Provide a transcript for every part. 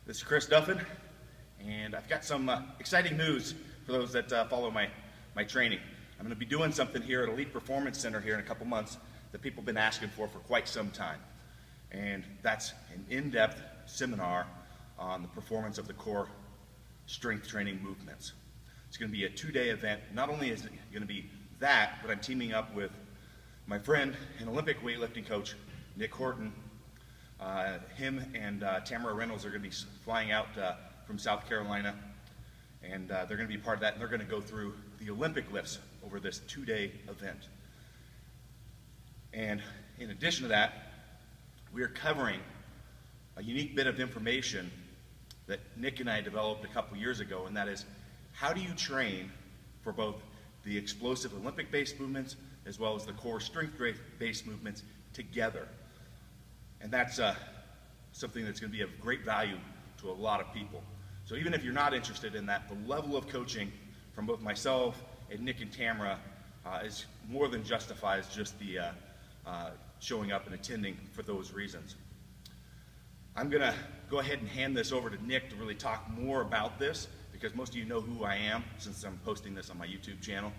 This is Chris Duffin, and I've got some exciting news for those that follow my training. I'm going to be doing something here at Elite Performance Center here in a couple months that people have been asking for quite some time. And that's an in-depth seminar on the performance of the core strength training movements. It's going to be a 2-day event. Not only is it going to be that, but I'm teaming up with my friend and Olympic weightlifting coach, Nick Horton. Him and Tamara Reynolds are going to be flying out from South Carolina, and they're going to be part of that, and they're going to go through the Olympic lifts over this 2-day event. And in addition to that, we are covering a unique bit of information that Nick and I developed a couple years ago, and that is, how do you train for both the explosive Olympic-based movements as well as the core strength-based movements together? And that's something that's going to be of great value to a lot of people. So even if you're not interested in that, the level of coaching from both myself and Nick and Tamara is more than justifies just the showing up and attending for those reasons. I'm going to go ahead and hand this over to Nick to really talk more about this, because most of you know who I am since I'm posting this on my YouTube channel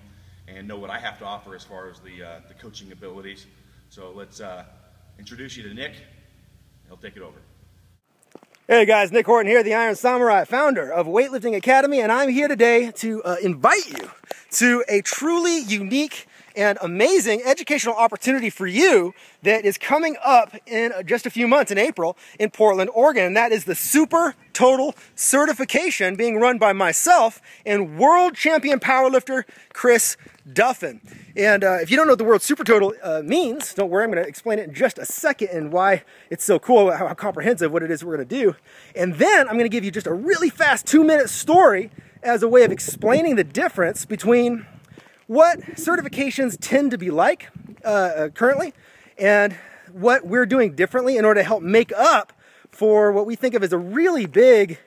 and know what I have to offer as far as the coaching abilities. So let's introduce you to Nick. He'll take it over. Hey guys, Nick Horton here, the Iron Samurai, founder of Weightlifting Academy, and I'm here today to invite you to a truly unique and amazing educational opportunity for you that is coming up in just a few months in April in Portland, Oregon. And that is the Super Total certification being run by myself and world champion powerlifter Chris Duffin. And if you don't know what the word Super Total means, don't worry, I'm going to explain it in just a second and why it's so cool, how comprehensive what it is we're going to do. And then I'm going to give you just a really fast 2-minute story as a way of explaining the difference between what certifications tend to be like currently and what we're doing differently in order to help make up for what we think of as a really big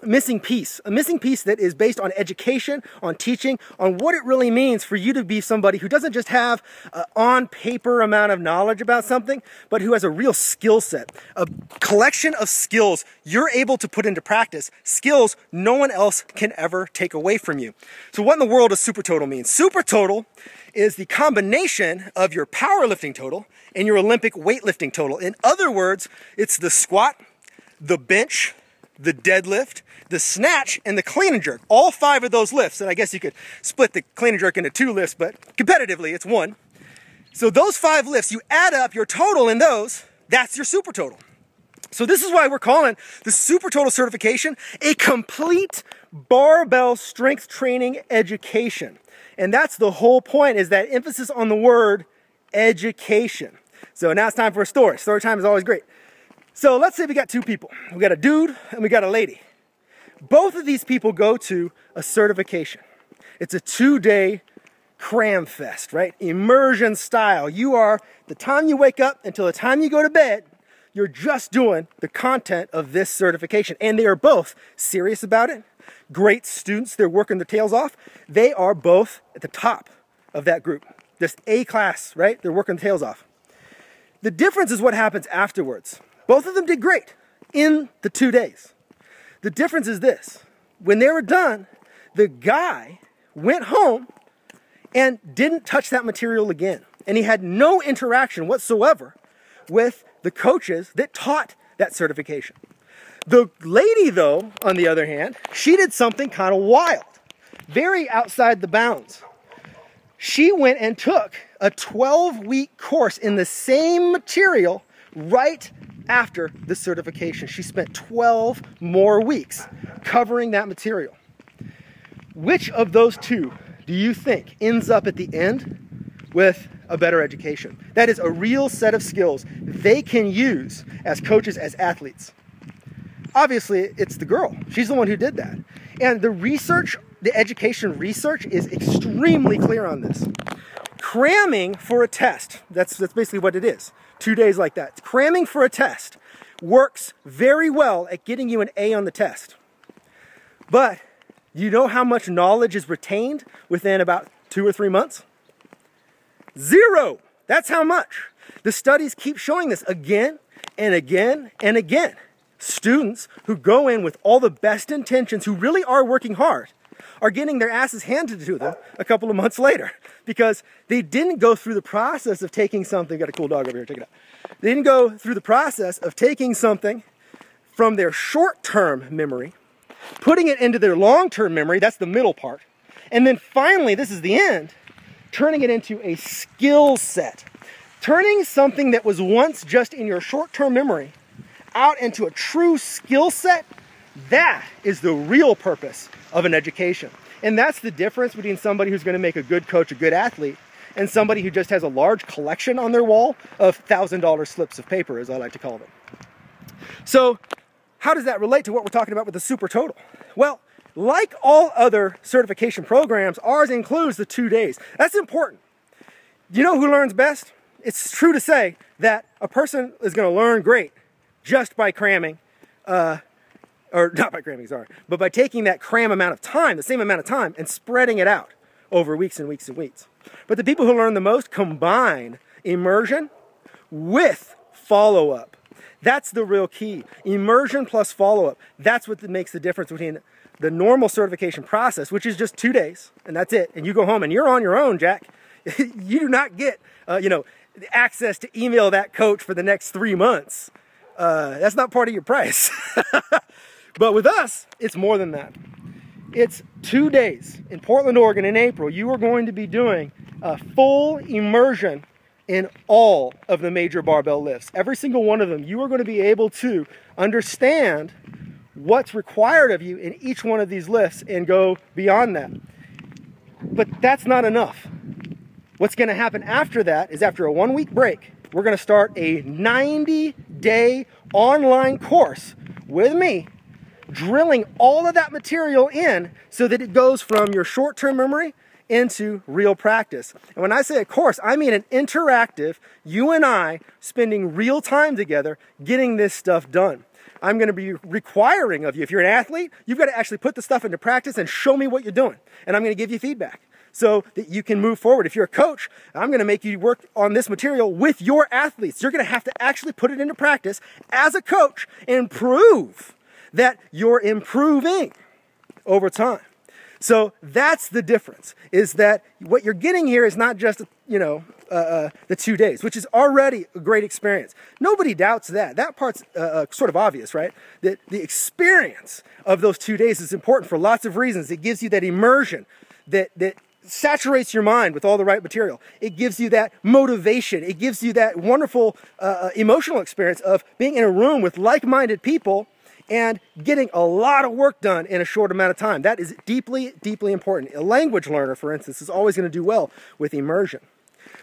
missing piece. A missing piece that is based on education, on teaching, on what it really means for you to be somebody who doesn't just have an on-paper amount of knowledge about something, but who has a real skill set, a collection of skills you're able to put into practice, skills no one else can ever take away from you. So what in the world does Super Total mean? Super Total is the combination of your powerlifting total and your Olympic weightlifting total. In other words, it's the squat, the bench, the deadlift, the snatch, and the clean and jerk. All 5 of those lifts, and I guess you could split the clean and jerk into 2 lifts, but competitively it's 1. So those 5 lifts, you add up your total in those, that's your Super Total. So this is why we're calling the Super Total certification a complete barbell strength training education. And that's the whole point, is that emphasis on the word education. So now it's time for a story. Story time is always great. So let's say we got 2 people. We got a dude and we got a lady. Both of these people go to a certification. It's a 2-day cram fest, right? Immersion style. You are, the time you wake up until the time you go to bed, you're just doing the content of this certification. And they are both serious about it. Great students. They're working their tails off. They are both at the top of that group. Just A class, right? They're working their tails off. The difference is what happens afterwards. Both of them did great in the 2 days. The difference is this. When they were done, the guy went home and didn't touch that material again. And he had no interaction whatsoever with the coaches that taught that certification. The lady, though, on the other hand, she did something kind of wild, very outside the bounds. She went and took a 12-week course in the same material right after the certification. She spent 12 more weeks covering that material. Which of those 2 do you think ends up at the end with a better education? That is a real set of skills they can use as coaches, as athletes. Obviously, it's the girl. She's the one who did that. And the research, the education research is extremely clear on this. Cramming for a test, that's basically what it is. 2 days like that. Cramming for a test works very well at getting you an A on the test. But you know how much knowledge is retained within about 2 or 3 months? 0. That's how much. The studies keep showing this again and again and again. students who go in with all the best intentions, who really are working hard, are getting their asses handed to them a couple of months later because they didn't go through the process of taking something. Got a cool dog over here, check it out. They didn't go through the process of taking something from their short-term memory, putting it into their long-term memory, that's the middle part, and then finally, this is the end, turning it into a skill set. Turning something that was once just in your short-term memory out into a true skill set, that is the real purpose of an education. And that's the difference between somebody who's going to make a good coach, a good athlete, and somebody who just has a large collection on their wall of $1,000 slips of paper, as I like to call them. So how does that relate to what we're talking about with the super total? Well, like all other certification programs, ours includes the 2 days. That's important. You know who learns best? It's true to say that a person is going to learn great just by cramming, or not by cramming, sorry, but by taking that cram amount of time, the same amount of time, and spreading it out over weeks and weeks and weeks. But the people who learn the most combine immersion with follow-up. That's the real key. Immersion plus follow-up. That's what makes the difference between the normal certification process, which is just 2 days, and that's it. And you go home and you're on your own, Jack. You do not get, access to email that coach for the next 3 months. That's not part of your price. But with us, it's more than that. It's 2 days in Portland, Oregon in April. You are going to be doing a full immersion in all of the major barbell lifts. Every single one of them, you are going to be able to understand what's required of you in each one of these lifts and go beyond that. But that's not enough. What's going to happen after that is, after a 1 week break, we're going to start a 90-day online course with me, drilling all of that material in so that it goes from your short-term memory into real practice. And when I say a course, I mean an interactive, you and I spending real time together getting this stuff done. I'm going to be requiring of you, if you're an athlete, you've got to actually put the stuff into practice and show me what you're doing. And I'm going to give you feedback so that you can move forward. If you're a coach, I'm going to make you work on this material with your athletes. You're going to have to actually put it into practice as a coach and prove that you're improving over time. So that's the difference, is that what you're getting here is not just, the 2 days, which is already a great experience. Nobody doubts that. That part's sort of obvious, right? That the experience of those 2 days is important for lots of reasons. It gives you that immersion that saturates your mind with all the right material. It gives you that motivation. It gives you that wonderful emotional experience of being in a room with like-minded people and getting a lot of work done in a short amount of time. That is deeply, deeply important. A language learner, for instance, is always going to do well with immersion.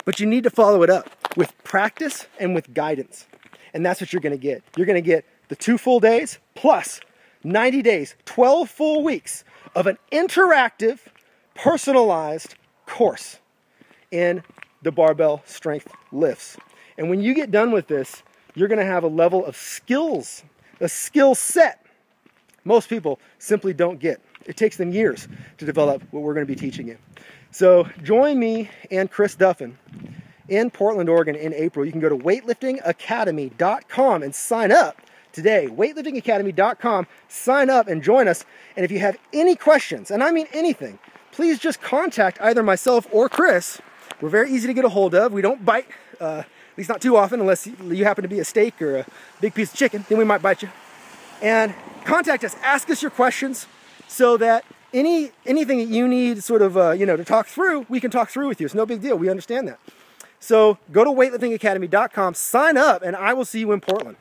But you need to follow it up with practice and with guidance. And that's what you're going to get. You're going to get the 2 full days plus 90 days, 12 full weeks of an interactive, personalized course in the barbell strength lifts. And when you get done with this, you're going to have a level of skills, a skill set most people simply don't get. It takes them years to develop what we're going to be teaching you. So join me and Chris Duffin in Portland, Oregon in April. You can go to weightliftingacademy.com and sign up today. weightliftingacademy.com, sign up and join us. And if you have any questions, and I mean anything, please just contact either myself or Chris. We're very easy to get a hold of. We don't bite, at least not too often, unless you happen to be a steak or a big piece of chicken, then we might bite you. And contact us, ask us your questions so that anything that you need sort of, to talk through, we can talk through with you. It's no big deal. We understand that. So go to weightliftingacademy.com, sign up, and I will see you in Portland.